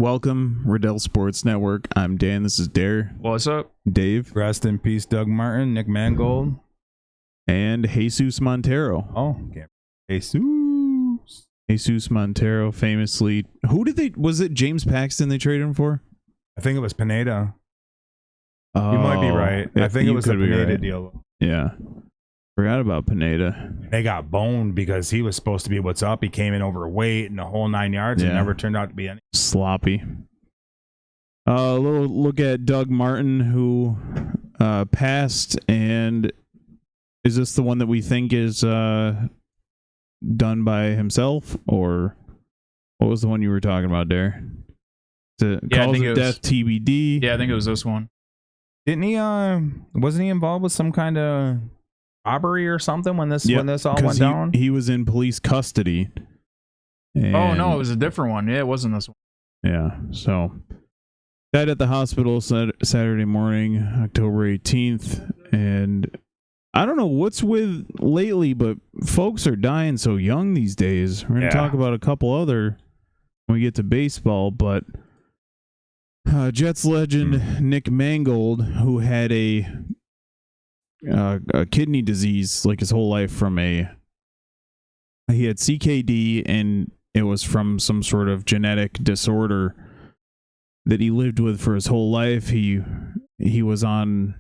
Welcome, Riddell Sports Network. I'm Dan. This is Dare. What's up? Dave. Rest in peace, Doug Martin, Nick Mangold. And Jesus Montero. Oh, okay. Jesus Montero famously. Was it James Paxton they traded him for? I think it was Pineda. Oh, You might be right. I think it was the Pineda deal. Yeah. Forgot about Pineda. They got boned because he was supposed to be what's up. He came in overweight and the whole 9 yards. Yeah. It never turned out to be any. Sloppy. A little look at Doug Martin, who passed, and is this the one that we think is done by himself, or what was the one you were talking about there? Cause of death TBD. Yeah, I think it was this one. Didn't he? Wasn't he involved with some kind of robbery or something when this all went down? He was in police custody. Oh no, it was a different one. Yeah, it wasn't this one. Yeah, so died at the hospital Saturday morning, October 18th, and I don't know what's with lately, but folks are dying so young these days. We're going to talk about a couple other when we get to baseball, but Jets legend Nick Mangold, who had a kidney disease like his whole life he had CKD, and it was from some sort of genetic disorder that he lived with for his whole life. He was on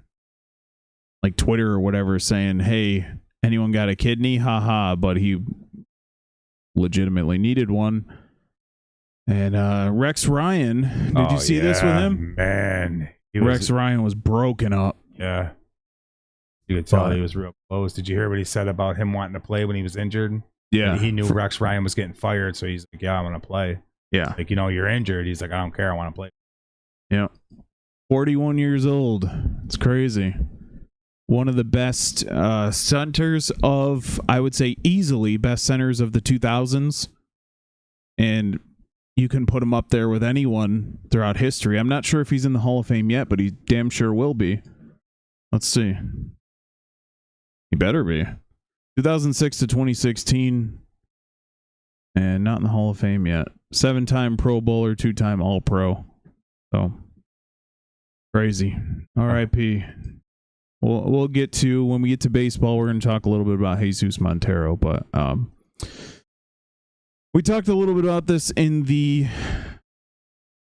like Twitter or whatever saying, "Hey, anyone got a kidney? Haha," but he legitimately needed one. And Rex Ryan, did you see this with him? Man, Rex Ryan was broken up. Yeah. You could tell he was real close. Did you hear what he said about him wanting to play when he was injured? Yeah. He knew Rex Ryan was getting fired, so he's like, yeah, I want to play. Yeah. Like, you're injured. He's like, I don't care. I want to play. Yeah. 41 years old. It's crazy. One of the best centers of, I would say easily, best centers of the 2000s. And you can put him up there with anyone throughout history. I'm not sure if he's in the Hall of Fame yet, but he damn sure will be. Let's see. He better be. 2006 to 2016, and not in the Hall of Fame yet. 7-time Pro Bowler, 2-time All-Pro. So, crazy. R.I.P. We'll get to, when we get to baseball, we're going to talk a little bit about Jesus Montero, but we talked a little bit about this in the,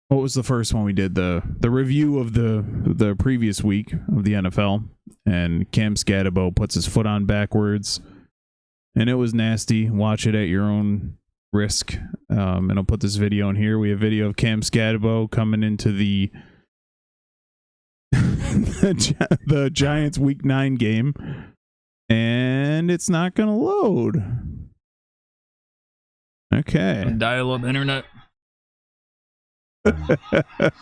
what was the first one we did? The review of the previous week of the NFL, and Cam Scatabo puts his foot on backwards, and it was nasty. Watch it at your own risk. And I'll put this video in here. We have video of Cam Scatabo coming into the the Giants Week 9 game, and it's not going to load. Okay. Dial-up internet.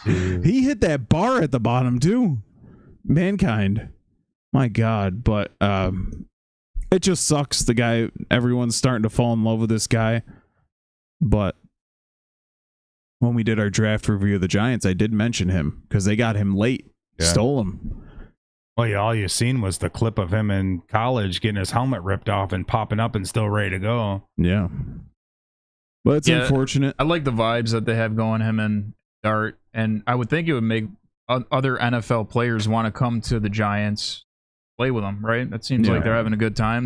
He hit that bar at the bottom too. Mankind. My God. But it just sucks. The guy, everyone's starting to fall in love with this guy. But when we did our draft review of the Giants, I did mention him because they got him late. Yeah. Stole him. Well, yeah, all you seen was the clip of him in college getting his helmet ripped off and popping up and still ready to go. Yeah. But it's unfortunate. I like the vibes that they have going, him and Dart, and I would think it would make other NFL players want to come to the Giants, play with them, right? That seems like they're having a good time.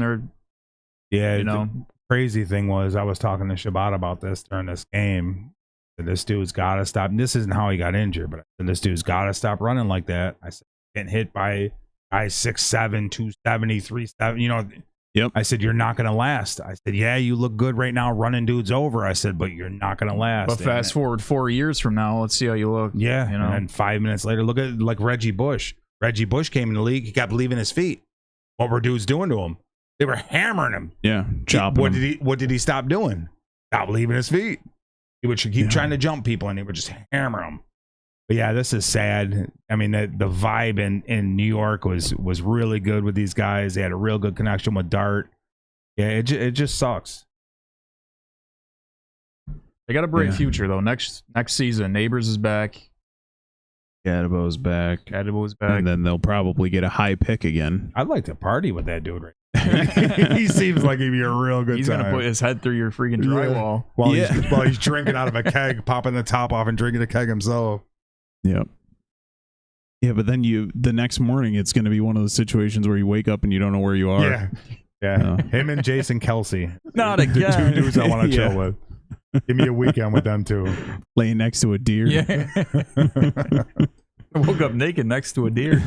The crazy thing was, I was talking to Shabbat about this during this game. This dude's got to stop. This isn't how he got injured, but this dude's got to stop running like that. I said, getting hit by guys 6'7", 270, 370, Yep. I said, you're not going to last. I said, yeah, you look good right now running dudes over. I said, but you're not going to last. But fast forward 4 years from now, let's see how you look. Yeah. And then 5 minutes later, look at like Reggie Bush. Reggie Bush came in the league. He kept leaving his feet. What were dudes doing to him? They were hammering him. Yeah. Chopping him. What did he stop doing? Stop leaving his feet. He would keep trying to jump people, and they would just hammer them. But yeah, this is sad. I mean, the vibe in New York was really good with these guys. They had a real good connection with Dart. Yeah, it just sucks. They got a bright future though. Next season, Neighbors is back. Scatabo's back. And then they'll probably get a high pick again. I'd like to party with that dude right now. He seems like he'd be a real good He's time. gonna put his head through your freaking drywall. While he's drinking out of a keg, popping the top off and drinking the keg himself. Yep. Yeah, but then the next morning, it's going to be one of those situations where you wake up and you don't know where you are. Yeah. Him and Jason Kelsey. Not Two again. dudes I want to chill with. Give me a weekend with them too. Laying next to a deer. Yeah. I woke up naked next to a deer.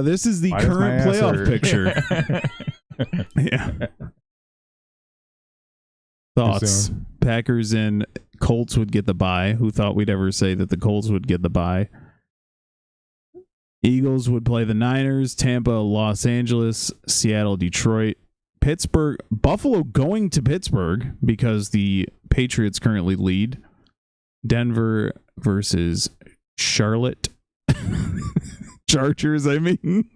This is the Why does my current ass playoff hurt? picture. Yeah. Thoughts? soon. Packers and Colts would get the bye. Who thought we'd ever say that the Colts would get the bye? Eagles would play the Niners, Tampa, Los Angeles, Seattle, Detroit, Pittsburgh, Buffalo going to Pittsburgh because the Patriots currently lead. Denver versus Charlotte. Chargers, I mean.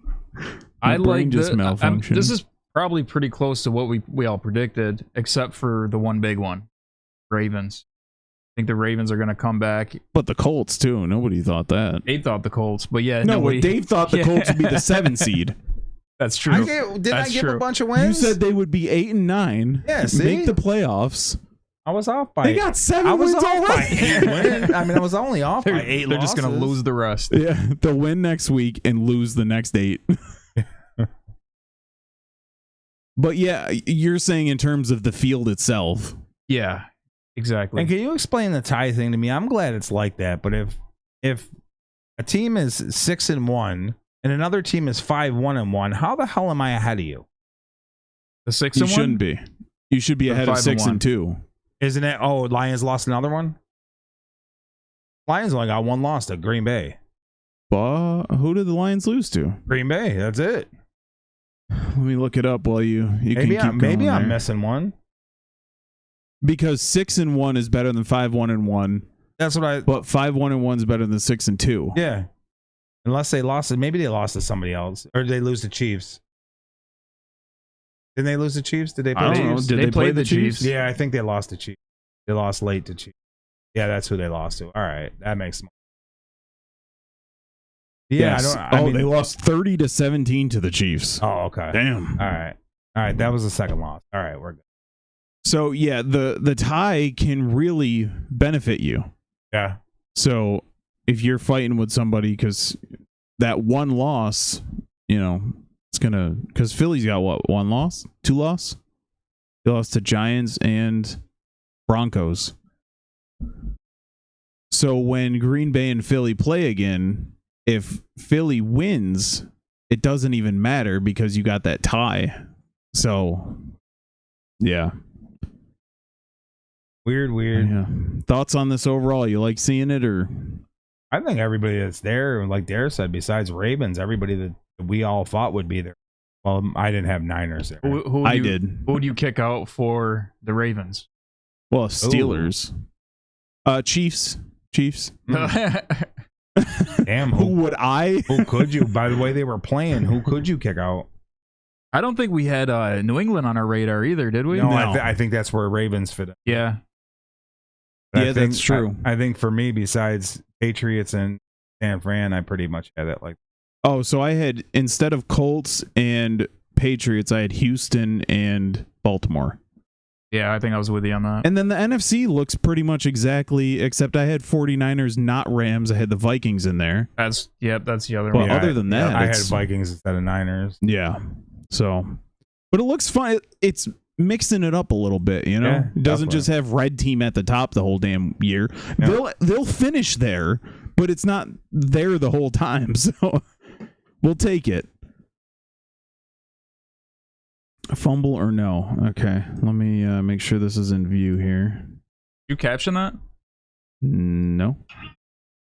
I like just malfunctioned. this is probably pretty close to what we all predicted, except for the one big one, Ravens. I think the Ravens are going to come back. But the Colts too. Nobody thought that. Dave thought the Colts, but yeah, No, nobody, but Dave thought the Yeah. Colts would be the 7 seed. That's true. Didn't That's I give true. a bunch of You wins? said they would be 8 and 9. Yeah, see? Make the playoffs. I was off by. They got 7 I was wins off by already. 8 wins. I mean, I was only off by They're, 8 they're just going to losses. lose the rest. Yeah, they'll win next week and lose the next 8. But yeah, you're saying in terms of the field itself. Yeah, exactly. And can you explain the tie thing to me? I'm glad it's like that, but if a team is 6-1 and another team is 5-1-1, how the hell am I ahead of you? The 6 You and 1? shouldn't be. You should be They're ahead of 5 and 6 1. and 2. Isn't it? Oh, Lions lost another one. Lions only got one loss to Green Bay. But who did the Lions lose to? Green Bay. That's it. Let me look it up while you Maybe can keep I'm going there. missing one. Because 6 and 1 is better than 5-1-1, That's what I. but 5-1-1 is better than 6 and 2. Yeah. Unless they lost it. Maybe they lost to somebody else. Or did they lose to Chiefs? Didn't they lose to Chiefs? Did they play I don't know. Chiefs? Did they play the Chiefs? Yeah, I think they lost to Chiefs. They lost late to Chiefs. Yeah, that's who they lost to. All right. That makes sense. Yeah, Yes. I mean, they lost 30-17 to the Chiefs. Oh, okay. Damn. All right. That was the second loss. All right, we're good. So yeah, the tie can really benefit you. Yeah. So if you're fighting with somebody, because that one loss, it's gonna, because Philly's got what, 1 loss, 2 loss? They lost to Giants and Broncos. So when Green Bay and Philly play again, if Philly wins, it doesn't even matter because you got that tie. So yeah. Weird. Yeah. Thoughts on this overall? You like seeing it, or? I think everybody that's there, like Dare said, besides Ravens, everybody that we all thought would be there. Well, I didn't have Niners there. Who I you, did. Who would you kick out for the Ravens? Well, Steelers. Chiefs. Damn, Who who would I? who could you? By the way they were playing, who could you kick out? I don't think we had New England on our radar either, did we? No, No. I think that's where Ravens fit in. Yeah. But Yeah, I think, that's true. I think for me, besides Patriots and San Fran, I pretty much had it like. Oh, so I had, instead of Colts and Patriots, I had Houston and Baltimore. Yeah, I think I was with you on that. And then the NFC looks pretty much exactly, except I had 49ers, not Rams. I had the Vikings in there. That's the other Well, one. other than that, I had it's- Vikings instead of Niners. Yeah. So, but it looks fun. It's mixing it up a little bit, you know? Yeah, It doesn't definitely. just have red team at the top the whole damn year. Yeah. They'll finish there, but it's not there the whole time. So we'll take it. A fumble or no? Okay. Let me make sure this is in view here. You caption that? No.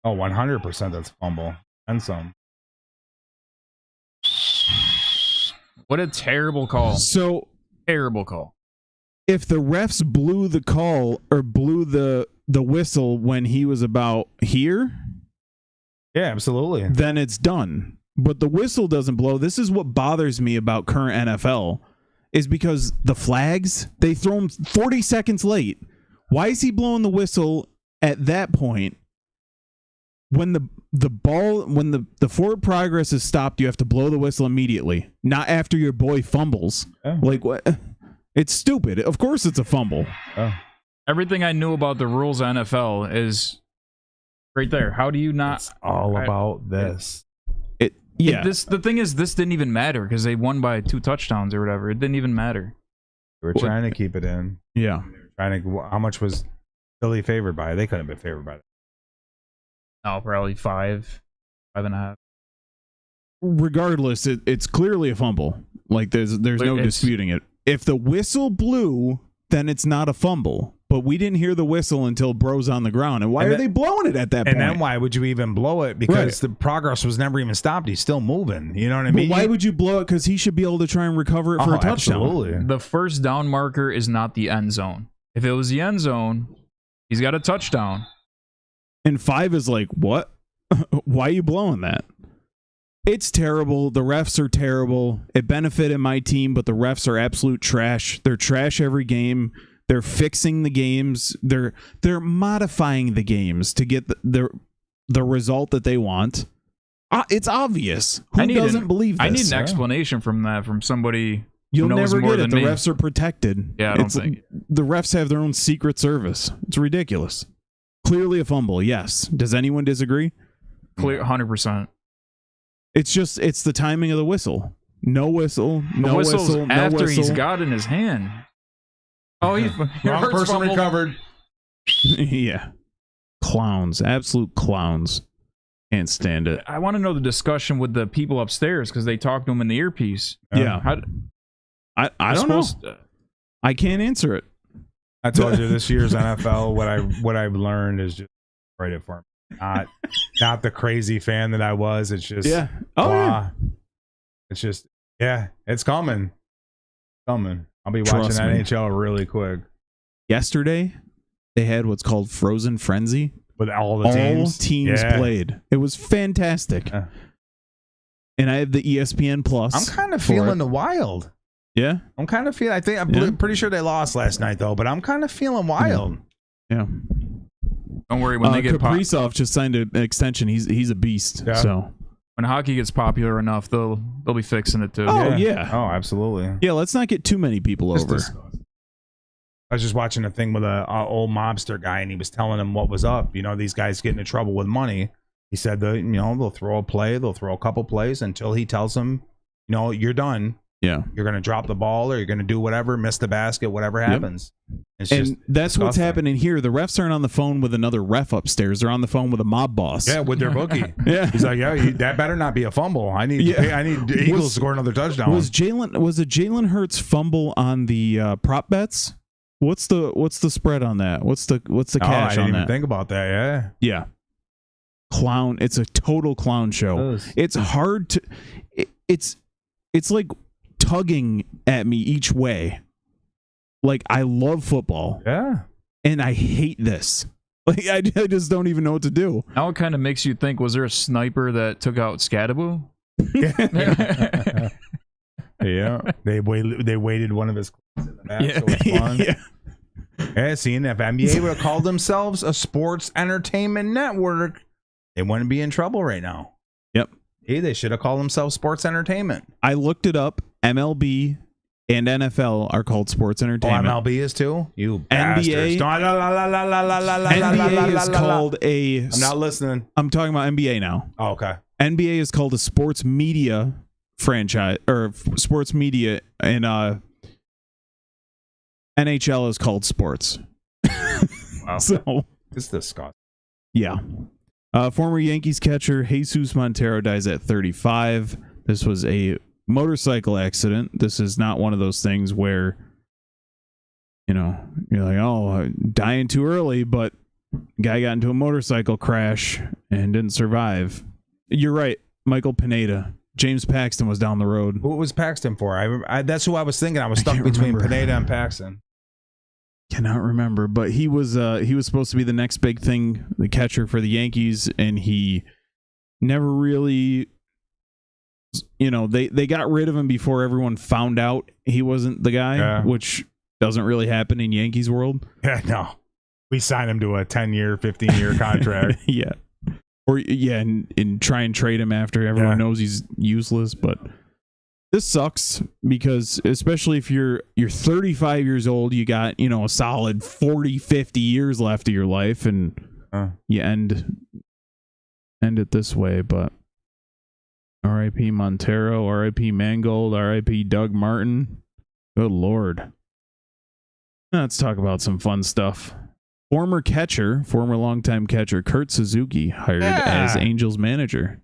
Oh, 100% that's fumble and some. What a terrible call. So Terrible call. if the refs blew the call or blew the whistle when he was about here, Yeah, absolutely. then it's done. But the whistle doesn't blow. This is what bothers me about current NFL, is because the flags, they throw them 40 seconds late. Why is he blowing the whistle at that point when the ball, when the forward progress is stopped, you have to blow the whistle immediately, not after your boy fumbles. Yeah. Like what? It's stupid. Of course it's a fumble. Everything I knew about the rules of NFL is right there. How do you not? It's all about this. Yeah. The thing is, this didn't even matter because they won by 2 touchdowns or whatever. It didn't even matter. We're trying to keep it in. Yeah. How much was Philly favored by? They couldn't have been favored by that. No, probably 5.5. Regardless, it's clearly a fumble. Like there's no disputing it. If the whistle blew, then it's not a fumble. But we didn't hear the whistle until Bro's on the ground. And why are they blowing it at that point? And then why would you even blow it? Because the progress was never even stopped. He's still moving. You know what I mean? But why would you blow it? Because he should be able to try and recover it for a touchdown. Absolutely. The first down marker is not the end zone. If it was the end zone, he's got a touchdown. And 5 is like, what? Why are you blowing that? It's terrible. The refs are terrible. It benefited my team, but the refs are absolute trash. They're trash every game. They're fixing the games. They're modifying the games to get the result that they want. It's obvious. Who doesn't believe this? I need an explanation from that from somebody. You'll never get it. The me. refs are protected. Yeah, I don't think the refs have their own secret service. It's ridiculous. Clearly a fumble. Yes. Does anyone disagree? Clear, 100%. It's the timing of the whistle. No whistle. No whistle. No after whistle. he's got it in his hand. Oh, wrong person recovered. Yeah. Clowns. Absolute clowns. Can't stand it. I want to know the discussion with the people upstairs because they talked to him in the earpiece. Yeah. I don't know. I can't answer it. I told you this year's NFL. What I've learned is just write it for me. Not the crazy fan that I was. It's just yeah. It's just it's coming. I'll be watching Trust me. NHL really quick. Yesterday, they had what's called Frozen Frenzy. With all the teams. All teams played. It was fantastic. Yeah. And I have the ESPN Plus. I'm kind of feeling the Wild. Yeah? I'm kind of feeling. I'm pretty sure they lost last night, though, but I'm kind of feeling Wild. Yeah. Don't worry, when they get Kaprizov just signed an extension. He's a beast. Yeah. So when hockey gets popular enough, they'll be fixing it too. Oh yeah. Oh, absolutely. Yeah, let's not get too many people over. I was just watching a thing with a old mobster guy, and he was telling him what was up. You know, these guys get into trouble with money. He said that they'll throw a couple plays until he tells them, you're done. Yeah, you're gonna drop the ball or you're gonna do whatever, miss the basket, whatever happens. Yep. And that's what's happening here. The refs aren't on the phone with another ref upstairs. They're on the phone with a mob boss. Yeah, with their bookie. Yeah, he's like, that better not be a fumble. I need Eagles to score another touchdown. Was a Jalen Hurts fumble on the prop bets? What's the spread on that? What's the cash I didn't on even that? think about that. Yeah. Clown. It's a total clown show. It's hard to. It's like tugging at me each way. Like, I love football. Yeah. And I hate this. Like, I just don't even know what to do. Now it kind of makes you think, was there a sniper that took out Scadaboo? Yeah. They waited one of his in the back, so it's fun. Yeah, seeing if NBA would have called themselves a sports entertainment network, they wouldn't be in trouble right now. Yep. Hey, they should have called themselves sports entertainment. I looked it up. MLB and NFL are called sports entertainment. Oh, MLB is too? You NBA, NBA is called a... I'm not listening. I'm talking about NBA now. Oh, okay. NBA is called a sports media franchise, or sports media, and NHL is called sports. Wow. So it's disgusting. Yeah. Former Yankees catcher Jesus Montero dies at 35. This was a motorcycle accident. This is not one of those things where, you're like, oh, dying too early, but guy got into a motorcycle crash and didn't survive. You're right. Michael Pineda. James Paxton was down the road. What was Paxton for? That's who I was thinking. I was stuck between Pineda and Paxton. Cannot remember, but he was supposed to be the next big thing, the catcher for the Yankees, and he never really, they got rid of him before everyone found out he wasn't the guy, which doesn't really happen in Yankees world. Yeah, no. We signed him to a 10-year, 15-year contract. Yeah. Or yeah, and try and trade him after everyone knows he's useless. But this sucks because especially if you're 35 years old, you got, a solid 40, 50 years left of your life, and you end it this way. But R.I.P. Montero, R.I.P. Mangold, R.I.P. Doug Martin. Good Lord. Let's talk about some fun stuff. Former longtime catcher Kurt Suzuki hired as Angels manager.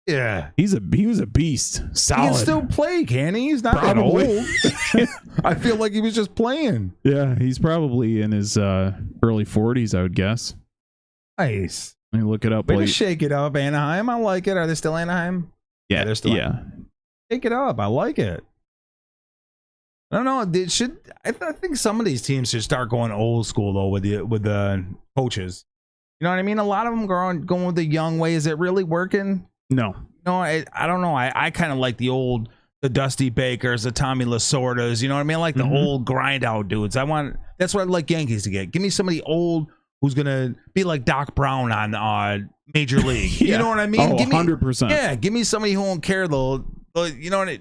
Yeah, he was a beast. Solid. He can still play, can he? He's not probably that old. I feel like he was just playing. Yeah, he's probably in his early 40s, I would guess. Nice. Let me look it up. Way to shake it up, Anaheim. I like it. Are they still Anaheim? Yeah, they're still. Yeah. Shake it up. I like it. I don't know. I think some of these teams should start going old school though with the coaches. You know what I mean? A lot of them going with the young way. Is it really working? No. No, I don't know. I kind of like the Dusty Bakers, the Tommy Lasordas. You know what I mean? I like the old grind out dudes. That's what I'd like Yankees to get. Give me somebody old who's gonna be like Doc Brown on Major League. You know what I mean? Oh, 100%. Yeah, give me somebody who won't care though. You know what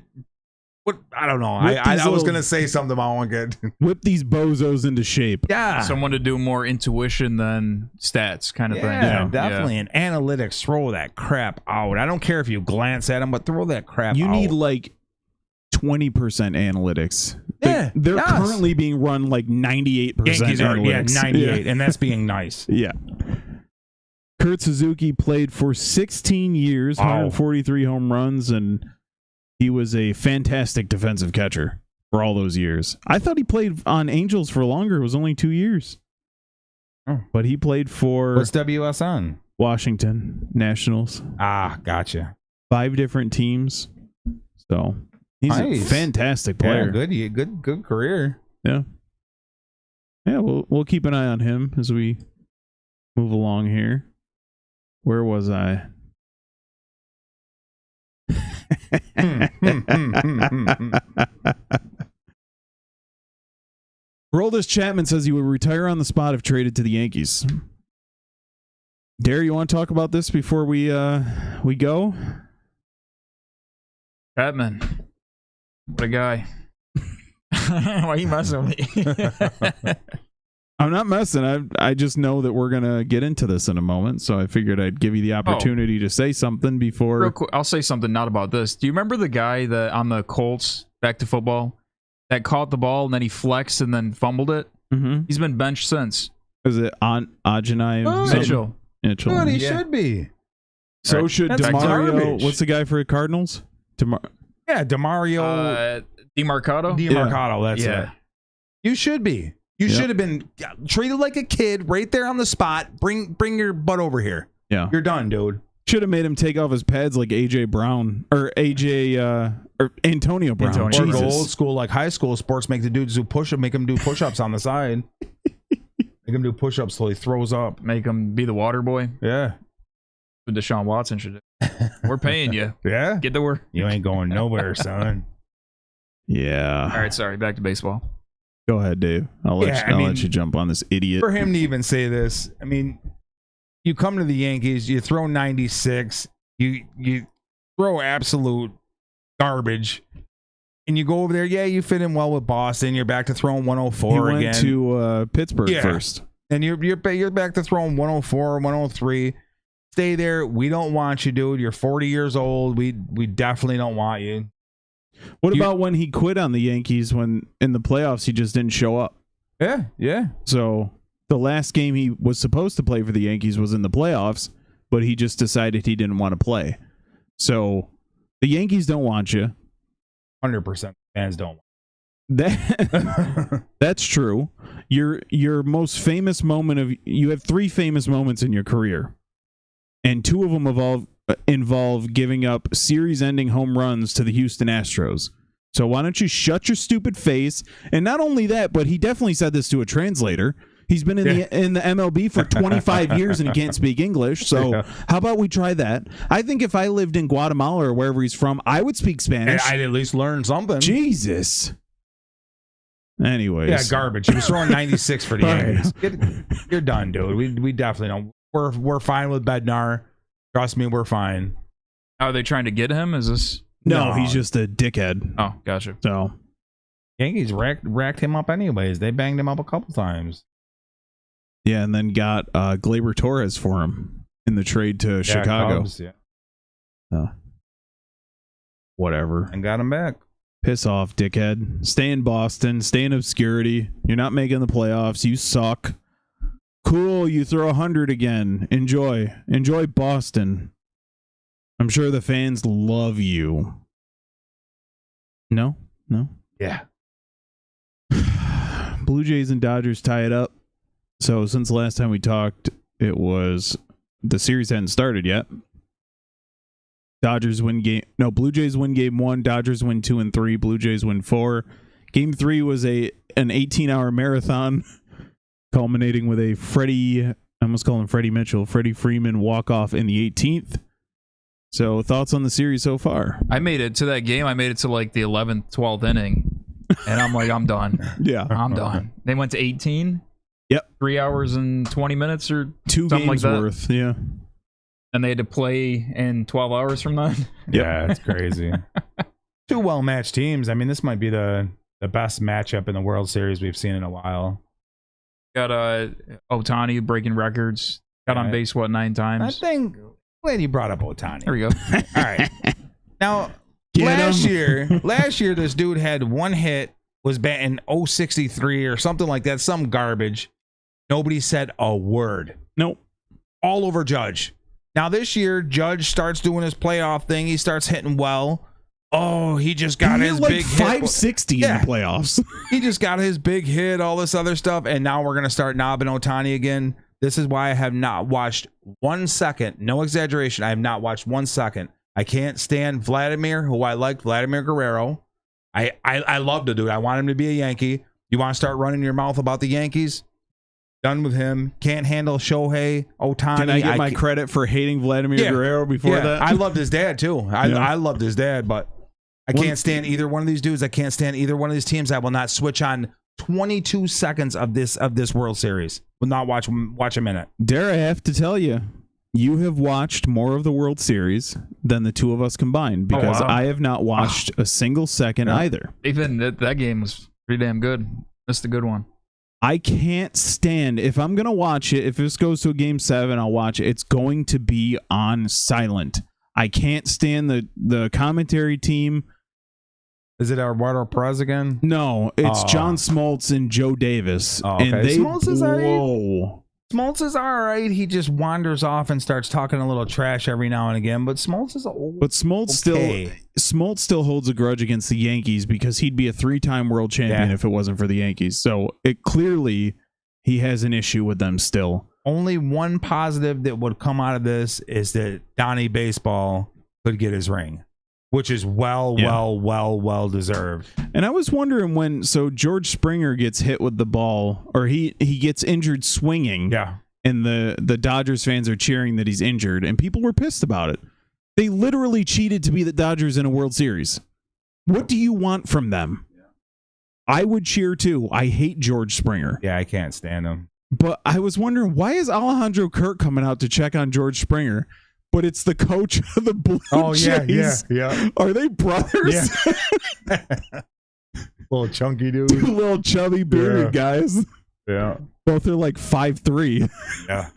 I don't know. I was gonna say something about one good. Whip these bozos into shape. Yeah, someone to do more intuition than stats, kind of thing. Yeah, definitely. And analytics, throw that crap out. I don't care if you glance at them, but throw that crap out. You need like 20% analytics. Yeah, they're currently being run like 98% Yankees analytics. 98, and that's being nice. Yeah. Kurt Suzuki played for 16 years, 143 home runs, and he was a fantastic defensive catcher for all those years. I thought he played on Angels for longer. It was only 2 years. Oh. But he played for... What's WSN? Washington Nationals. Ah, gotcha. 5 different teams. So he's a fantastic player. Yeah, good career. Yeah. Yeah, we'll keep an eye on him as we move along here. Where was I? Roldis Chapman says he would retire on the spot if traded to the Yankees. Dare, you want to talk about this before we go? Chapman, what a guy! Why are you messing with me? I'm not messing. I just know that we're gonna get into this in a moment, so I figured I'd give you the opportunity to say something before. Real quick, I'll say something not about this. Do you remember the guy that on the Colts, back to football, that caught the ball and then he flexed and then fumbled it? Mm-hmm. He's been benched since. Is it Ajanai Mitchell? Mitchell. Good, he should be. So should That's DeMario. garbage. What's the guy for the Cardinals? Yeah, DeMario. DeMarcado? DeMarcado, that's it. You should be. You should have been treated like a kid right there on the spot. Bring your butt over here. Yeah. You're done, dude. Should have made him take off his pads like AJ Brown or Antonio Brown. Or go old school like high school sports. Make the dudes make him do push-ups on the side. Make him do push-ups till he throws up. Make him be the water boy? Yeah. What Deshaun Watson should do. We're paying you. Yeah. Get to work. You ain't going nowhere, son. Yeah. All right, sorry. Back to baseball. Go ahead, Dave. I'll let you jump on this idiot. For him to even say this, I mean, you come to the Yankees, you throw 96, you throw absolute garbage, and you go over there. Yeah, you fit in well with Boston. You're back to throwing 104 he went again. to Pittsburgh first, and you're back to throwing 104, 103. Stay there. We don't want you, dude. You're 40 years old. We definitely don't want you. What about when he quit on the Yankees when in the playoffs he just didn't show up? Yeah. So the last game he was supposed to play for the Yankees was in the playoffs, but he just decided he didn't want to play. So the Yankees don't want you. 100% fans don't. That's true. Your most famous moment you have 3 famous moments in your career, and 2 of them involve giving up series-ending home runs to the Houston Astros. So why don't you shut your stupid face? And not only that, but he definitely said this to a translator. He's been in the MLB for 25 years and he can't speak English. So how about we try that? I think if I lived in Guatemala or wherever he's from, I would speak Spanish. I'd at least learn something. Jesus. Anyways. Yeah, garbage. He was throwing 96 for the Yankees. You're done, dude. We definitely don't. We're fine with Bednar. Trust me, we're fine. Are they trying to get him? Is this? No, No. he's just a dickhead. Oh, gotcha. So Yankees racked him up anyways. They banged him up a couple times. yeah, and then got Gleyber Torres for him in the trade to Chicago. Cubs, yeah. So, whatever. And got him back. Piss off, dickhead. Stay in Boston. Stay in obscurity. You're not making the playoffs. You suck. Cool, you throw 100 again. Enjoy. Enjoy Boston. I'm sure the fans love you. No? Yeah. Blue Jays and Dodgers tie it up. So since the last time we talked, it was the series hadn't started yet. Blue Jays win game 1, Dodgers win 2 and 3, Blue Jays win 4. Game 3 was an 18-hour marathon culminating with a I almost call him Freddie Mitchell, Freddie Freeman walk-off in the 18th. So thoughts on the series so far? I made it to that game. I made it to like the 11th, 12th inning. And I'm like, I'm done. Yeah. I'm done. They went to 18. Yep. 3 hours and 20 minutes or 2 something games like that. worth. Yeah. And they had to play in 12 hours from that. Yeah, it's crazy. 2 well-matched teams. I mean, this might be the best matchup in the World Series we've seen in a while. Got Ohtani breaking records. Got on base, 9 times? Glad you brought up Ohtani. There we go. All right. Now, last year, this dude had 1 hit, was batting 063 or something like that, some garbage. Nobody said a word. Nope. All over Judge. Now, this year, Judge starts doing his playoff thing. He starts hitting well. Oh, he just got his like big 560 hit. in the playoffs. He just got his big hit, all this other stuff, and now we're going to start knobbing Ohtani again. This is why I have not watched 1 second. No exaggeration. I have not watched 1 second. I can't stand Vladimir, who I liked, Vladimir Guerrero. I love the dude. I want him to be a Yankee. You want to start running your mouth about the Yankees? Done with him. Can't handle Shohei Ohtani. Can I get my credit for hating Vladimir Guerrero before that? I loved his dad, too. I loved his dad, but I can't stand either one of these dudes. I can't stand either one of these teams. I will not switch on 22 seconds of this World Series. Will not watch a minute. Dare I have to tell you, you have watched more of the World Series than the two of us combined, because I have not watched a single second either. Even that game was pretty damn good. That's the good one. I can't stand, if I'm going to watch it, if this goes to a game 7, I'll watch it. It's going to be on silent. I can't stand the commentary team. Is it Eduardo Perez again? No, it's John Smoltz and Joe Davis. Oh, okay. And they Smoltz is blow. Smoltz is all right. He just wanders off and starts talking a little trash every now and again. But Smoltz is old. But Smoltz still holds a grudge against the Yankees because he'd be a 3-time world champion if it wasn't for the Yankees. So it clearly he has an issue with them still. Only one positive that would come out of this is that Donnie Baseball could get his ring, which is well deserved. And I was wondering when George Springer gets hit with the ball, or he gets injured swinging. Yeah. And the Dodgers fans are cheering that he's injured, and people were pissed about it. They literally cheated to be the Dodgers in a World Series. What do you want from them? Yeah. I would cheer too. I hate George Springer. Yeah, I can't stand him. But I was wondering, why is Alejandro Kirk coming out to check on George Springer? But it's the coach of the Blue Jays. Yeah. Are they brothers? Yeah. Little chunky dude. Two little chubby bearded guys. Yeah. Both are like 5'3". Yeah.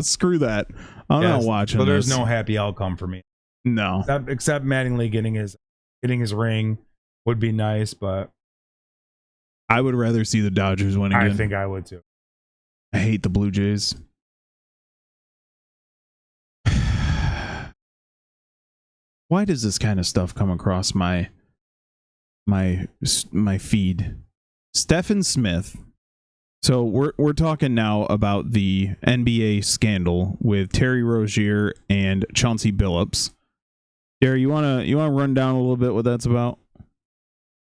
Screw that. I'm not watching. So there's this. no happy outcome for me. No. Except Mattingly getting his ring would be nice, but I would rather see the Dodgers win again. I think I would too. I hate the Blue Jays. Why does this kind of stuff come across my feed? Stephen Smith. So we're talking now about the NBA scandal with Terry Rozier and Chauncey Billups. Gary, you wanna run down a little bit what that's about?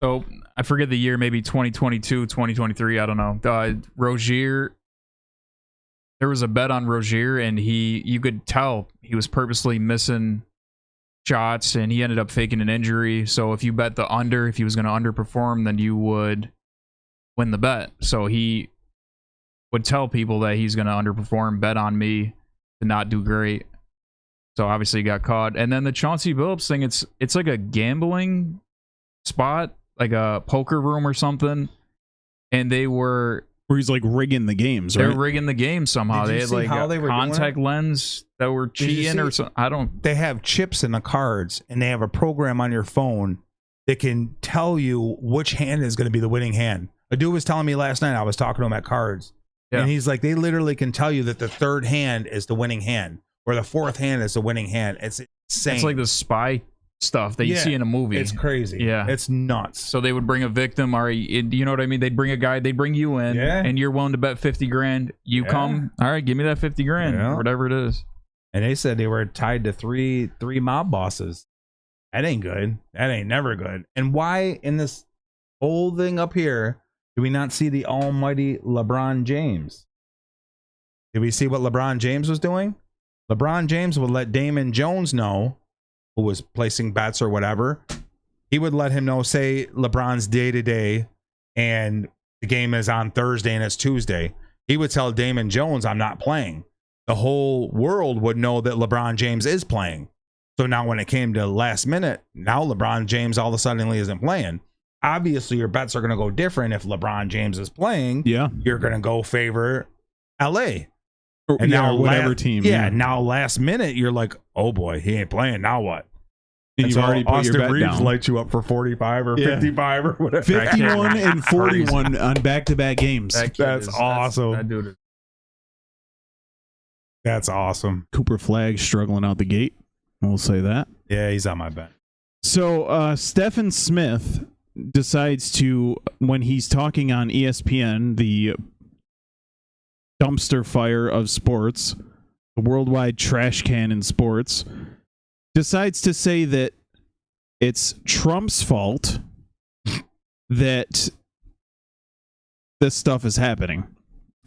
So I forget the year, maybe 2022, 2023. I don't know. Rozier. There was a bet on Rozier, and you could tell he was purposely missing shots, and he ended up faking an injury. So if you bet the under, if he was going to underperform, then you would win the bet. So he would tell people that he's going to underperform, bet on me. to not do great. So obviously he got caught. And then the Chauncey Billups thing, it's like a gambling spot, like a poker room or something. And they were where he's like rigging the games, they're right? rigging the game somehow. Did you They had see like how they a were doing contact it? lens that were Did you cheating or see- something. I don't. They have chips in the cards, and they have a program on your phone that can tell you which hand is going to be the winning hand. A dude was telling me last night, I was talking to him at cards, Yeah. and he's like, they literally can tell you that the third hand is the winning hand, or the fourth hand is the winning hand. It's insane. It's like the spy stuff that you Yeah, see in a movie. It's crazy. Yeah. It's nuts. So they would bring a victim, or you know what I mean? They'd bring a guy, they'd bring you in, Yeah. and you're willing to bet 50 grand. You Yeah. come, all right, give me that 50 grand, Yeah. or whatever it is. And they said they were tied to three mob bosses. That ain't good. That ain't never good. And why in this whole thing up here do we not see the almighty LeBron James? Did we see what LeBron James was doing? LeBron James would let Damon Jones know, who was placing bets or whatever. He would let him know, say LeBron's day to day and the game is on Thursday and it's Tuesday. He would tell Damon Jones, I'm not playing. The whole world would know that LeBron James is playing. So now when it came to last minute, now LeBron James all of a sudden isn't playing. Obviously, your bets are going to go different if LeBron James is playing. Yeah. You're going to go favor LA. Or, And yeah, now or whatever last, team. Yeah, now last minute, you're like, oh boy, he ain't playing. Now what? And you've so already put Austin your bet Reeves down. lights you up for 45 or Yeah. 55 or whatever. 51 and 41 on back-to-back games. That kid That's awesome. That dude is. That's awesome. Cooper Flag struggling out the gate. We'll say that. Yeah, he's on my bet. So Stephen Smith decides to, when he's talking on ESPN, the dumpster fire of sports, the worldwide trash can in sports, decides to say that it's Trump's fault that this stuff is happening.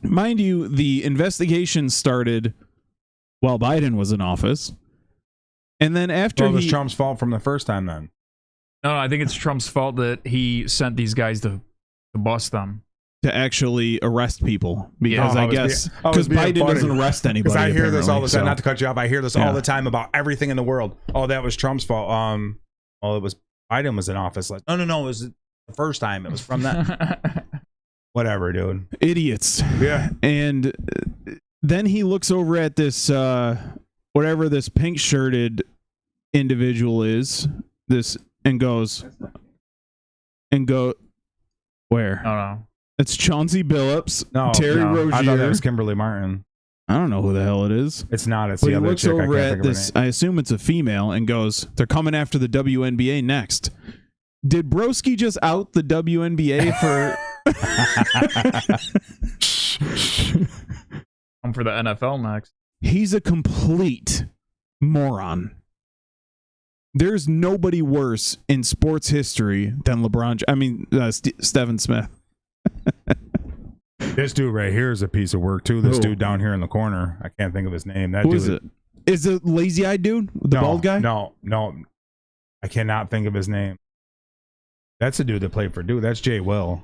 Mind you, the investigation started while Biden was in office. And then after Well, it was he... Trump's fault from the first time then. No, I think it's Trump's fault that he sent these guys to bust them. to actually arrest people because Oh, I I was guess being- I was because being Biden funny. doesn't arrest anybody. Because I hear this all the time. apparently, Not to cut you off, I hear this Yeah. all the time about everything in the world. Oh, that was Trump's fault. Well, it was Biden was in office. Like, no, it was the first time. It was from that. Whatever, dude. idiots. Yeah. And then he looks over at this whatever this pink shirted individual is, this and go where? Oh no. It's Chauncey Billups, No, Terry no. Rozier. I thought that was Kimberly Martin. I don't know who the hell it is. It's not. It's But the he other looks chick. I over can't at think of her this, name. I assume it's a female, and goes, they're coming after the WNBA next. Did Broski just out the WNBA for... Come for the NFL next. He's a complete moron. There's nobody worse in sports history than Stephen Smith. This dude right here is a piece of work too. This Who? dude down here in the corner. I can't think of his name. That Who dude is it? Is it lazy-eyed dude? The no, bald guy? No. I cannot think of his name. That's the dude that played for Duke. That's Jay Will.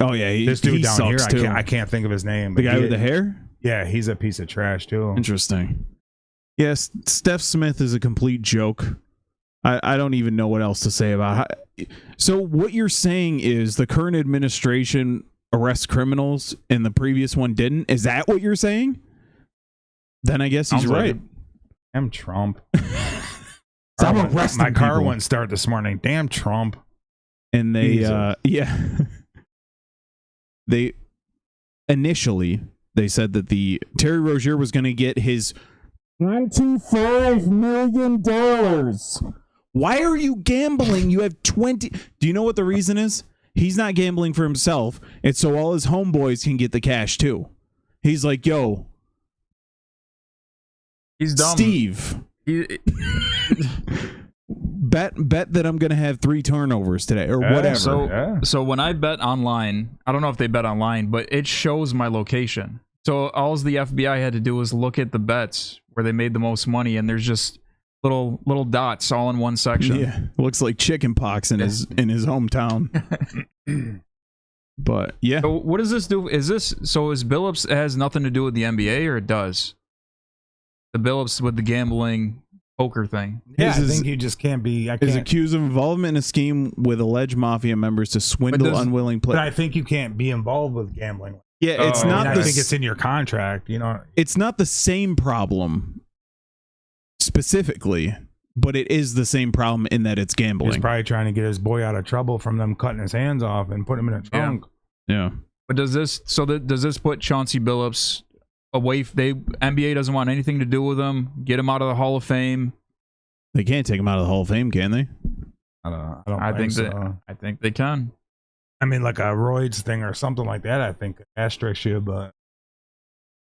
Oh, yeah. This dude he down here, sucks, too. I can't think of his name. The but guy with the hair? Yeah, he's a piece of trash too. Interesting. Yes, Steph Smith is a complete joke. I don't even know what else to say about it. So what you're saying is the current administration arrests criminals and the previous one didn't? Is that what you're saying? Then I guess he's Sounds like right. it. Damn Trump. Stop My arresting car people. wouldn't start this morning. Damn Trump. And they Jesus. they initially they said that the Terry Rozier was going to get his $25 million. Why are you gambling? You have 20. Do you know what the reason is? He's not gambling for himself. It's so all his homeboys can get the cash too. He's like, yo, He's dumb. Steve, He- bet that I'm going to have 3 turnovers today or Yeah, whatever. So when I bet online, I don't know if they bet online, but it shows my location. So all the FBI had to do was look at the bets where they made the most money, and there's just little dots all in one section. Yeah, looks like chicken pox in his hometown. But yeah, So what does this do? Is Billups has nothing to do with the NBA, or it does? the Billups with the gambling poker thing. Yeah, I Is- think you just can't be. I Is can't. accused of involvement in a scheme with alleged mafia members to swindle does- unwilling But players. I think you can't be involved with gambling. Yeah, it's Oh, not. I The, think it's in your contract. You know. it's not the same problem specifically, but it is the same problem in that it's He's gambling. probably trying to get his boy out of trouble from them cutting his hands off and put him in a trunk. Yeah. But does this put Chauncey Billups away? NBA doesn't want anything to do with him. Get him out of the Hall of Fame. They can't take him out of the Hall of Fame, can they? I think so. I think they can. I mean, like a roids thing or something like that. I think asterisk you, but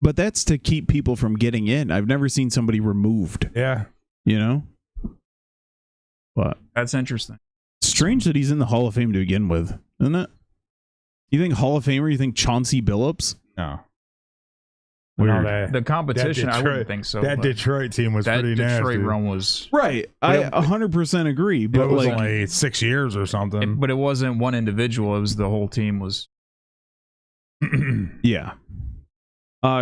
But that's to keep people from getting in. I've never seen somebody removed, yeah. you know? But That's interesting. strange that he's in the Hall of Fame to begin with, isn't it? You think Hall of Famer? You think Chauncey Billups? No. Weird. No, The competition, I Detroit- wouldn't think so. that but Detroit team was that pretty Detroit nasty. run was, Right. I 100% agree. But But it was like, only 6 years or something. but it wasn't one individual. It was the whole team was. yeah.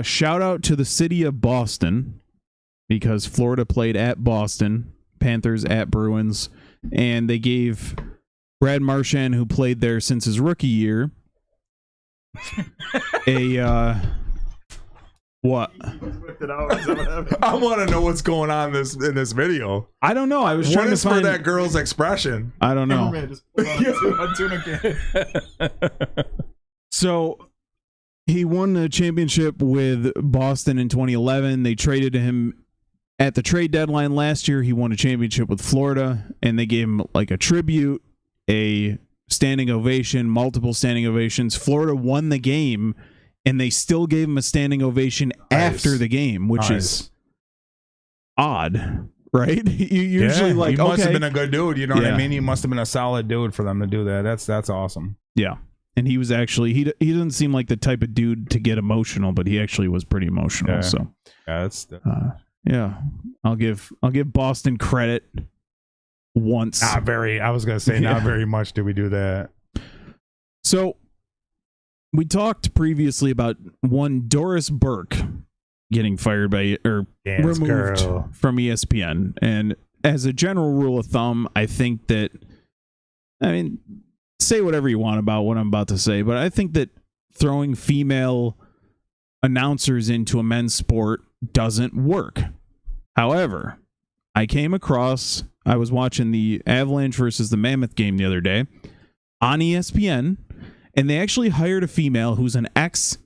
Shout out to the city of Boston because Florida played at Boston, Panthers at Bruins, and they gave Brad Marchand, who played there since his rookie year, a what? I want to know what's going on in this video. I don't know. I was What trying to is for find that girl's expression? I don't know. So he won the championship with Boston in 2011. They traded him at the trade deadline last year. He won a championship with Florida, and they gave him like a tribute, a standing ovation, multiple standing ovations. Florida won the game, and they still gave him a standing ovation after the game, which is odd, right? You usually he like, must okay, have been a good dude. You know what Yeah. I mean? He must have been a solid dude for them to do that. That's awesome. yeah. And he was actually he doesn't seem like the type of dude to get emotional, but he actually was pretty emotional. Yeah. So Yeah, that's yeah, I'll give Boston credit once. not very. I was gonna say not very much. Do we do that? So we talked previously about one Doris Burke getting fired by or Dance removed girl. from ESPN, and as a general rule of thumb, I think that say whatever you want about what I'm about to say, but I think that throwing female announcers into a men's sport doesn't work. However, I was watching the Avalanche versus the Mammoth game the other day on ESPN, and they actually hired a female who's an ex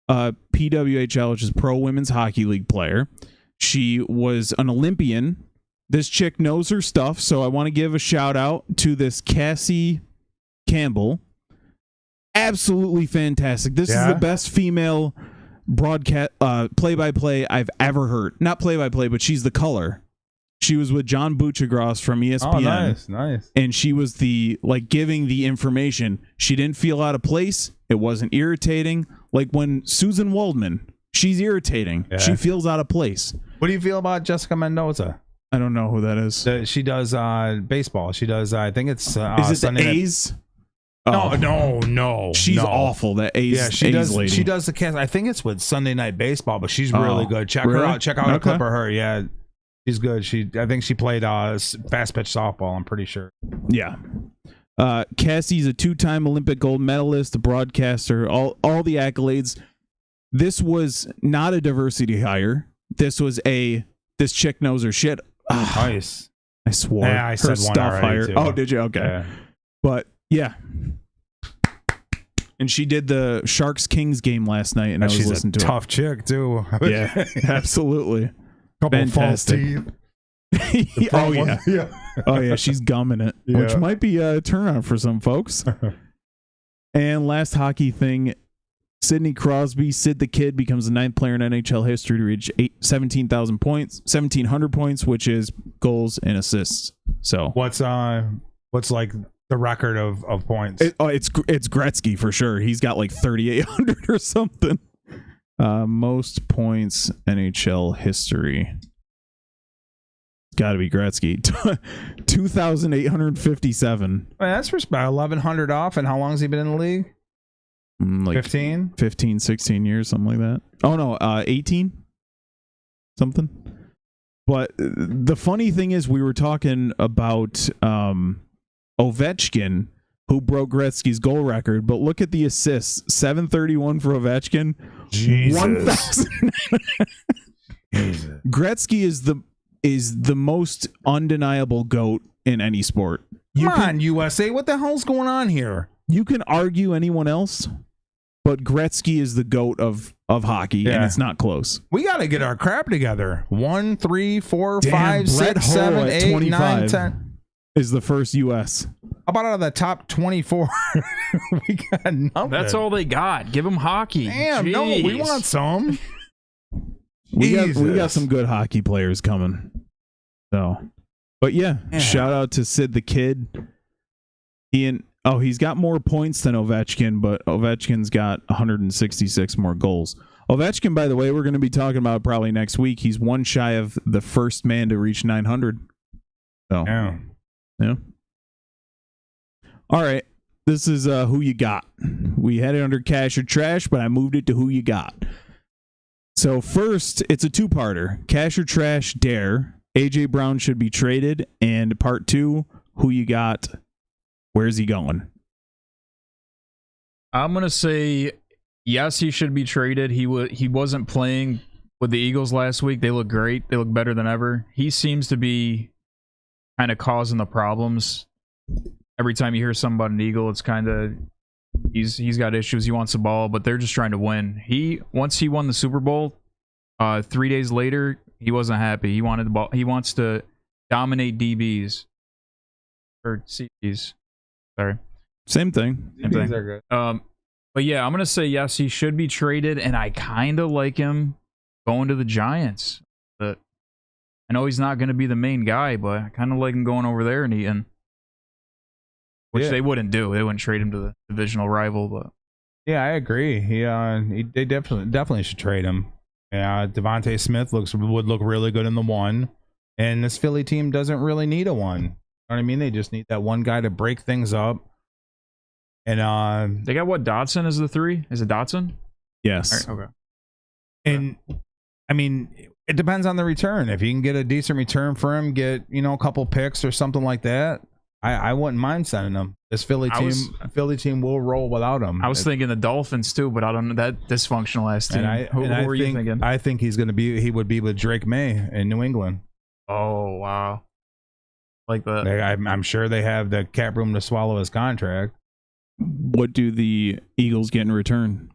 PWHL, which is Pro Women's Hockey League player. She was an Olympian. This chick knows her stuff, so I want to give a shout out to this Cassie Campbell. Absolutely fantastic. This is the best female broadcast play-by-play I've ever heard. Not play-by-play, but she's the color. She was with John Buchagros from ESPN. Oh, nice. And she was giving the information. She didn't feel out of place. It wasn't irritating. Like when Susan Waldman, she's irritating. Yeah. She feels out of place. What do you feel about Jessica Mendoza? I don't know who that is. She does baseball. She does. I think it's. Is it the Sunday Night- A's? Oh. No. She's no. awful. That A's, Yeah, she A's does. lady. She does the cast. I think it's with Sunday Night Baseball, but she's really good. Check her really? out. Check out a Okay. clip of her. Yeah, she's good. I think she played fast pitch softball. I'm pretty sure. Yeah. Cassie's a two-time Olympic gold medalist, a broadcaster, all the accolades. This was not a diversity hire. This was this chick knows her shit. Nice. I swore. Yeah, I her said one stuff already, hire. too. Oh, did you? Okay. Yeah. But yeah. And she did the Sharks Kings game last night, and I was She's listening a to tough chick too. it. Yeah, absolutely. Couple Fantastic. false teeth. Oh yeah. Yeah. Oh yeah, she's gumming it, which Yeah. might be a turn on for some folks. And last hockey thing, Sidney Crosby, Sid the Kid, becomes the 9th player in NHL history to reach 17,000 points, 1,700 points, which is goals and assists. So What's like the record of points? it's Gretzky for sure. He's got like 3,800 or something. Most points NHL history. Got to be Gretzky. 2,857. That's for about 1,100 off. And how long has he been in the league? Like 15. 15, 16 years, something like that. Oh no, 18 something. But the funny thing is, we were talking about Ovechkin, who broke Gretzky's goal record. But look at the assists: 731 for Ovechkin. Jesus. 1,000. Gretzky is the most undeniable GOAT in any sport. Come on, USA. What the hell's going on here? You can argue anyone else, but Gretzky is the GOAT of hockey, and it's not close. We got to get our crap together. 1, 3, 4, Damn, 5, Brett 6, 7, Hull at 8, 25 9, 10. Is the first U.S. How about out of the top 24? We got nothing. That's all they got. Give them hockey. Damn, no, we Jeez. want some. We got some good hockey players coming. So, but yeah, shout out to Sid the Kid. He's got more points than Ovechkin, but Ovechkin's got 166 more goals. Ovechkin, by the way, we're going to be talking about probably next week. He's one shy of the first man to reach 900. So, yeah. All right. This is who you got. We had it under cash or trash, but I moved it to who you got. So first, it's a two-parter. Cash or trash, dare. AJ Brown should be traded. And part 2, who you got. Where's he going? I'm going to say, yes, he should be traded. He wasn't playing with the Eagles last week. They look great. They look better than ever. He seems to be kind of causing the problems. Every time you hear something about an Eagle, it's kind of he's got issues. He wants the ball, but they're just trying to win. Once he won the Super Bowl, 3 days later, he wasn't happy. He wanted the ball. He wants to dominate DBs or CBs. Sorry, same thing. DBs are good. But yeah, I'm gonna say yes. He should be traded, and I kind of like him going to the Giants. But I know he's not gonna be the main guy, but I kind of like him going over there and eating. Which they wouldn't do. They wouldn't trade him to the divisional rival, but Yeah, I agree. They definitely should trade him. Yeah, Devontae Smith would look really good in the 1, and this Philly team doesn't really need a 1. You know what I mean? They just need that one guy to break things up. And they got what? Dotson is the 3? Is it Dotson? Yes. All right, okay. And I mean, it depends on the return. If you can get a decent return for him, get a couple picks or something like that. I wouldn't mind sending them. This Philly team will roll without him. I was thinking the Dolphins too, but I don't know that dysfunctional ass team. Who were you thinking? I think he would be with Drake May in New England. Oh wow, like that. I'm sure they have the cap room to swallow his contract. What do the Eagles get in return?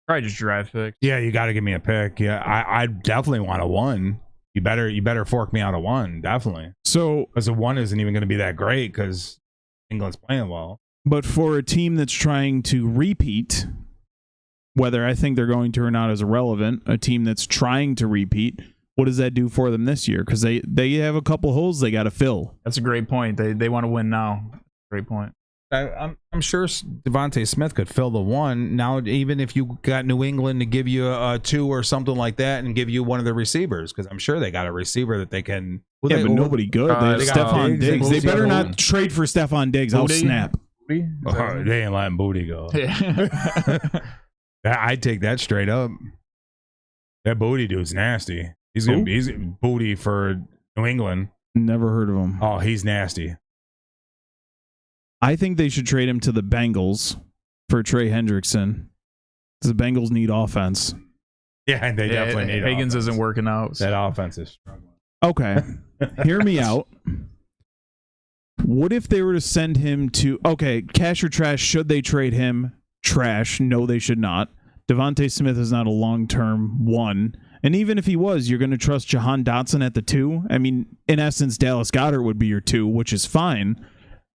Probably just draft pick. Yeah, you got to give me a pick. Yeah, I definitely want a 1. You better fork me out a 1, definitely. So, because a 1 isn't even going to be that great because England's playing well. But for a team that's trying to repeat, whether I think they're going to or not is irrelevant, a team that's trying to repeat, what does that do for them this year? Because they have a couple holes they got to fill. That's a great point. They want to win now. Great point. I'm sure Devontae Smith could fill the 1. Now, even if you got New England to give you a 2 or something like that and give you one of the receivers, because I'm sure they got a receiver that they can. But nobody good. They have Stephon Diggs. They better not trade for Stephon Diggs. I'll snap. They ain't letting Booty go. Yeah. I'd take that straight up. That Booty dude's nasty. He's Booty for New England. Never heard of him. Oh, he's nasty. I think they should trade him to the Bengals for Trey Hendrickson. The Bengals need offense. Yeah, they definitely need Higgins offense. isn't working out. That offense is struggling. Okay. Hear me out. What if they were to send him to... Okay, cash or trash, should they trade him? Trash. No, they should not. Devontae Smith is not a long-term 1. And even if he was, you're going to trust Jahan Dotson at the 2? I mean, in essence, Dallas Goedert would be your 2, which is fine.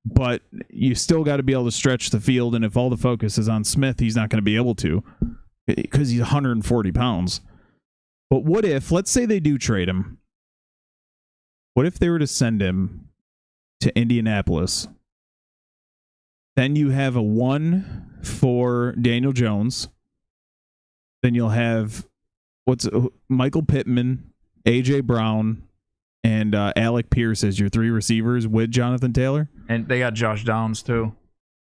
But you still got to be able to stretch the field, and if all the focus is on Smith, he's not going to be able to because he's 140 pounds. But what if, let's say they do trade him, what if they were to send him to Indianapolis? Then you have a 1 for Daniel Jones. Then you'll have Michael Pittman, A.J. Brown, and Alec Pierce as your 3 receivers with Jonathan Taylor. And they got Josh Downs too.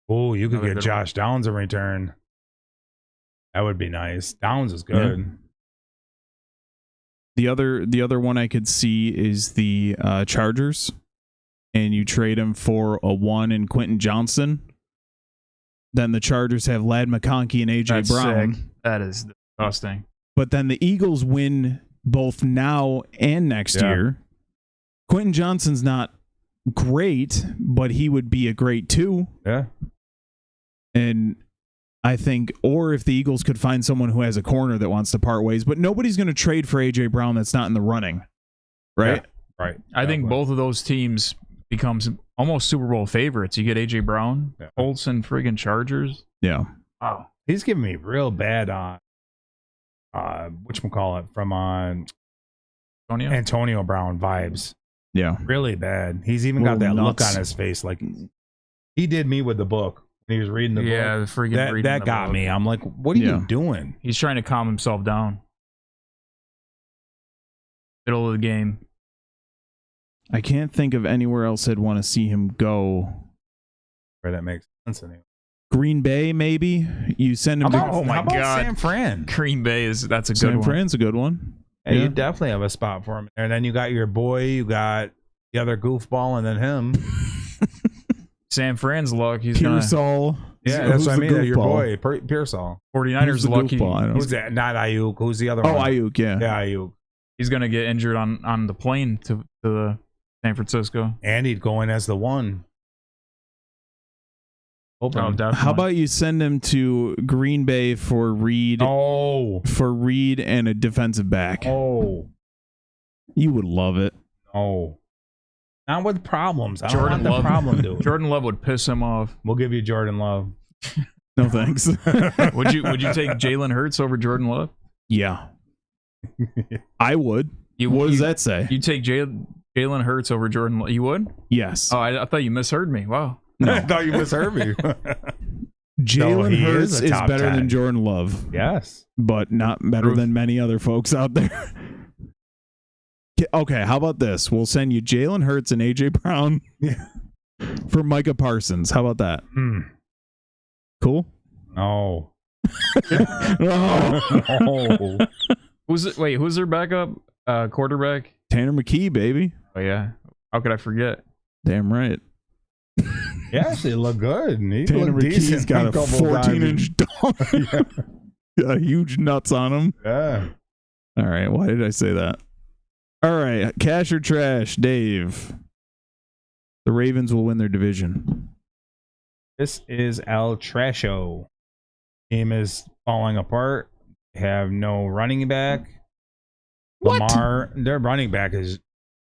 Oh, you could get Josh Downs in return. That would be nice. Downs is good. The other one I could see is the Chargers, and you trade him for a 1 and Quentin Johnson. Then the Chargers have Ladd McConkey and AJ That's Brown. sick. That is disgusting. But then the Eagles win both now and next year. Quentin Johnson's not great, but he would be a great 2. Yeah. And I think, or if the Eagles could find someone who has a corner that wants to part ways, but nobody's going to trade for AJ Brown that's not in the running, right? Yeah, right. I think both of those teams becomes almost Super Bowl favorites. You get AJ Brown, Colts, and friggin' Chargers. Yeah. Wow. He's giving me real bad on whatchamacallit from Antonio Brown vibes. Yeah. Really bad. He's even got that look nuts. on his face. Like he did me with the book. He was reading the book. Freaking That got me. I'm like, what are you doing? He's trying to calm himself down. Middle of the game. I can't think of anywhere else I'd want to see him go. Where that makes sense anyway. Green Bay, maybe? You send him to Oh my God. San Fran. Green Bay that's a good San one. Fran's a good one. And you definitely have a spot for him. And then you got your boy, you got the other goofball, and then him. San Fran's luck. He's Pearsall. Yeah, that's what I mean. Your boy, Pearsall. 49ers lucky. Who's that? Not Ayuk. Who's the other one? Oh, Ayuk, yeah. Yeah, Ayuk. He's going to get injured on the plane to San Francisco. And he'd go in as the 1. Definitely. How about you send him to Green Bay for Reed? For Reed and a defensive back. You would love it. Not with problems. I don't Jordan want the Love. problem, dude. Jordan Love would piss him off. We'll give you Jordan Love. No thanks. Would you take Jalen Hurts over Jordan Love? Yeah. I would. What does that say? You take Jalen Hurts over Jordan Love? You would? Yes. Oh, I thought you misheard me. Wow. No. I thought you misheard me. Jalen Hurts is better 10. than Jordan Love. Yes. But not better than many other folks out there. Okay, how about this? We'll send you Jalen Hurts and AJ Brown for Micah Parsons. How about that? Cool? No. No. Who's their backup quarterback? Tanner McKee, baby. Oh yeah. How could I forget? Damn right. Yeah, he looked good. He Tanner looked McKee's decent. got a 14-inch dog. Got huge nuts on him. Yeah. All right. Why did I say that? All right. Cash or trash, Dave. The Ravens will win their division. This is El Trasho. Team is falling apart. They have no running back. What? Lamar, their running back is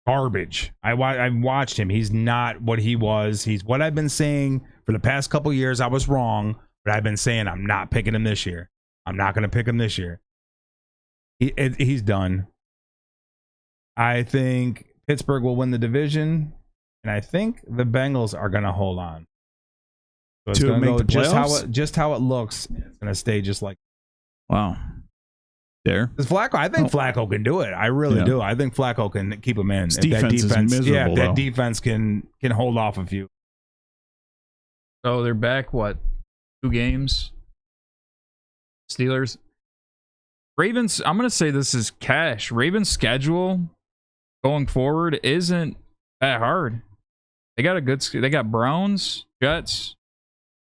garbage. I watched him. He's not what he was. He's what I've been saying for the past couple years. I was wrong, but I've been saying I'm not picking him this year. I'm not going to pick him this year. He's done. I think Pittsburgh will win the division, and I think the Bengals are going to hold on. So it's going to go just how it looks. It's going to stay just like. Wow. There. Flacco, I think Flacco can do it. I really do. I think Flacco can keep him in. His defense is miserable, if that defense can hold off a few. So they're back, 2 games? Steelers. Ravens, I'm going to say this is cash. Ravens' schedule going forward isn't that hard. They got Browns, Jets,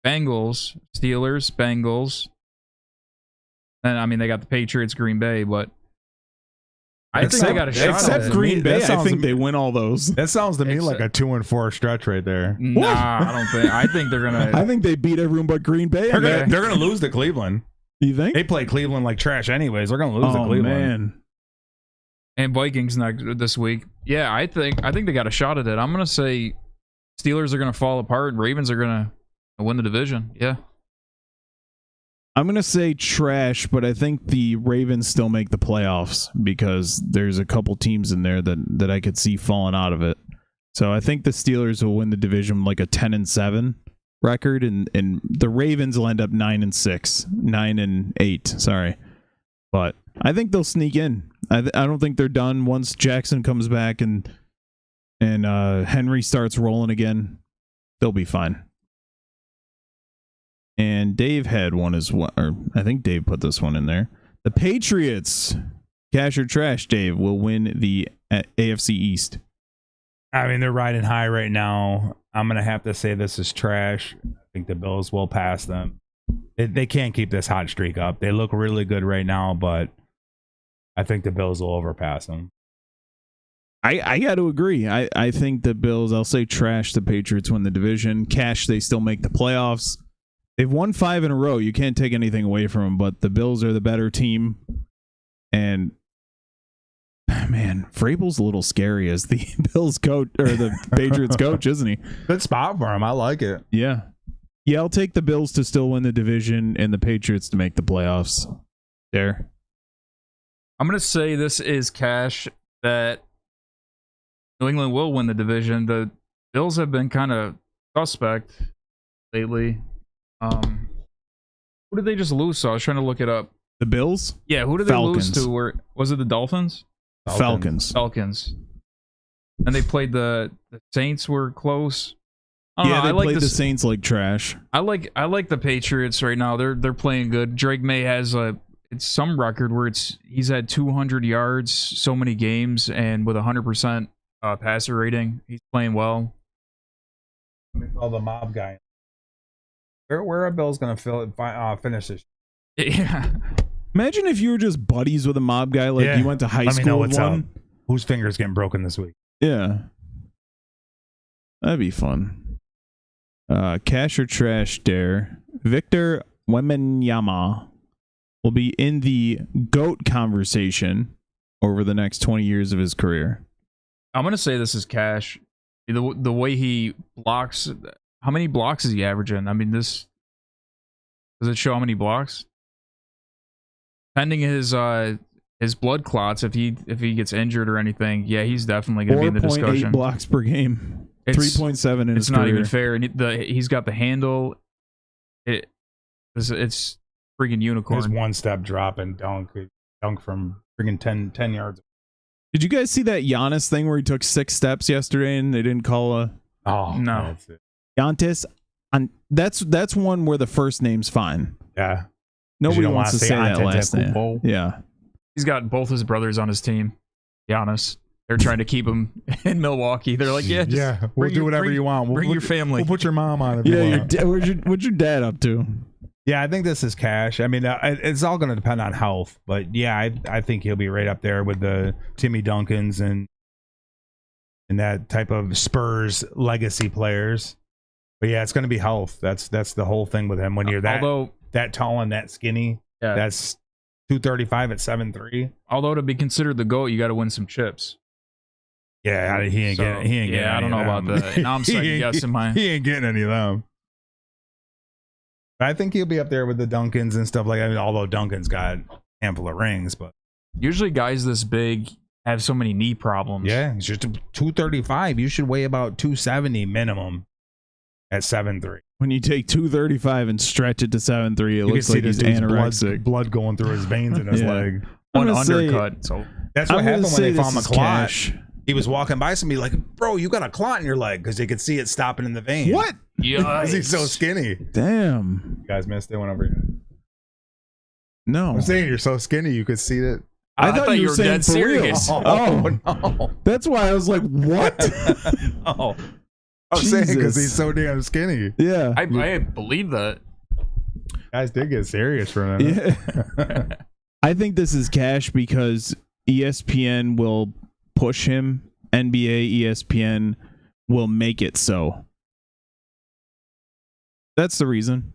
Bengals, Steelers, Bengals. And I mean, they got the Patriots, Green Bay, but I think they got a shot. Except Green Bay, I think they win all those. That sounds to me like a 2-4 stretch right there. Nah, I don't think. I think they're gonna. I think they beat everyone but Green Bay. They're gonna lose to Cleveland. You think? They play Cleveland like trash anyways. They're gonna lose to Cleveland. Man. And Vikings this week. Yeah, I think they got a shot at it. I'm gonna say Steelers are gonna fall apart. Ravens are gonna win the division. Yeah. I'm going to say trash, but I think the Ravens still make the playoffs because there's a couple teams in there that I could see falling out of it. So I think the Steelers will win the division like a 10-7 record, and the Ravens will end up 9-6, 9-8. Sorry, but I think they'll sneak in. I don't think they're done once Jackson comes back and Henry starts rolling again. They'll be fine. And Dave had one as well, or I think Dave put this one in there. The Patriots Cash or trash, Dave, will win the AFC East. I mean, they're riding high right now. I'm going to have to say this is trash. I think the Bills will pass them. They can't keep this hot streak up. They look really good right now, but I think the Bills will overpass them. I got to agree. I think the Bills, I'll say trash, the Patriots win the division. Cash, they still make the playoffs. They've won 5 in a row. You can't take anything away from them, but the Bills are the better team. And, man, Vrabel's a little scary as the Bills coach, or the Patriots coach, isn't he? Good spot for him. I like it. Yeah. Yeah, I'll take the Bills to still win the division and the Patriots to make the playoffs. There. I'm going to say this is cash, that New England will win the division. The Bills have been kind of suspect lately. Who did they just lose to? I was trying to look it up. The Bills? Yeah, who did Falcons. they lose to? Was it the Dolphins? Falcons. And they played the Saints were close. Yeah, they I like played the Saints like trash. I like the Patriots right now. They're playing good. Drake May has it's some record where he's had 200 yards so many games and with 100% passer rating. He's playing well. Let me call the mob guy. Where are Bills going to finish this? Yeah. Imagine if you were just buddies with a mob guy, like you went to high school with one. Whose finger's getting broken this week? Yeah. That'd be fun. Cash or trash, Dare. Victor Wembanyama will be in the GOAT conversation over the next 20 years of his career. I'm going to say this is cash. The way he blocks, how many blocks is he averaging? I mean, does it show how many blocks? Pending his blood clots, if he gets injured or anything, yeah, he's definitely going to be in the discussion. 4.8 blocks per game. 3.7 in his It's not career. even fair. And he's got the handle. It's freaking unicorn. His one-step drop and dunk from freaking 10 yards. Did you guys see that Giannis thing where he took 6 steps yesterday and they didn't call a... Oh, no. That's it. Giannis? That's one where the first name's fine. Yeah. Nobody wants to say that last name. Yeah. He's got both his brothers on his team. Giannis. They're trying to keep him in Milwaukee. They're like, we'll do whatever you want. Bring your family. We'll put your mom on it. Yeah, what's your dad up to? Yeah, I think this is cash. I mean, it's all going to depend on health, but yeah, I think he'll be right up there with the Timmy Duncans and that type of Spurs legacy players. But yeah, it's going to be health. That's the whole thing with him. When you're that tall and that skinny, that's 235 at 7'3". Although to be considered the GOAT, you got to win some chips. Yeah, he ain't getting. Yeah, I don't know about that. Now I'm second guessing mine. He ain't getting any of them. I think he'll be up there with the Duncans and stuff like that. I mean, although Duncan's got a handful of rings, but usually guys this big have so many knee problems. Yeah, he's just 235. You should weigh about 270 minimum at 7'3". When you take 235 and stretch it to 7'3", it looks like he's anorexic. Blood going through his veins in his leg. One undercut. So that's what happened when they found the clot. Cash. He was walking by somebody like, bro, you got a clot in your leg, because they could see it stopping in the vein. What? Because he's so skinny. Damn. You guys missed it. Went over here. No. I'm saying you're so skinny you could see it. I thought you were dead serious. Oh, no. That's why I was like, what? No. I was saying because he's so damn skinny. Yeah. I believe that. Guys did get serious for a minute. Yeah. I think this is cash because ESPN will push him. NBA, ESPN will make it so. That's the reason.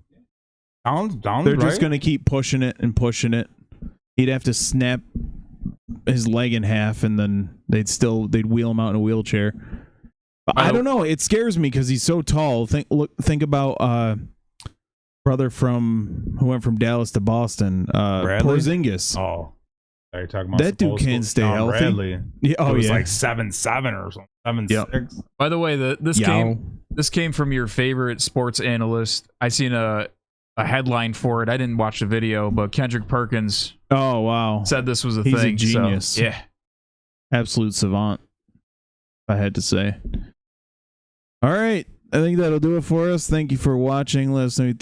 They're just going to keep pushing it and pushing it. He'd have to snap his leg in half and then they'd wheel him out in a wheelchair. But I don't know. It scares me because he's so tall. Think about brother who went from Dallas to Boston, Porzingis. Oh, are you talking about that dude can't stay healthy. Bradley. Yeah, it was like 7'7" or something, 7'6". By the way, this came from your favorite sports analyst. I seen a headline for it. I didn't watch the video, but Kendrick Perkins. Oh wow! Said this was a He's thing. A genius. So, yeah, absolute savant. I had to say. All right, I think that'll do it for us. Thank you for watching. Let us know what you think.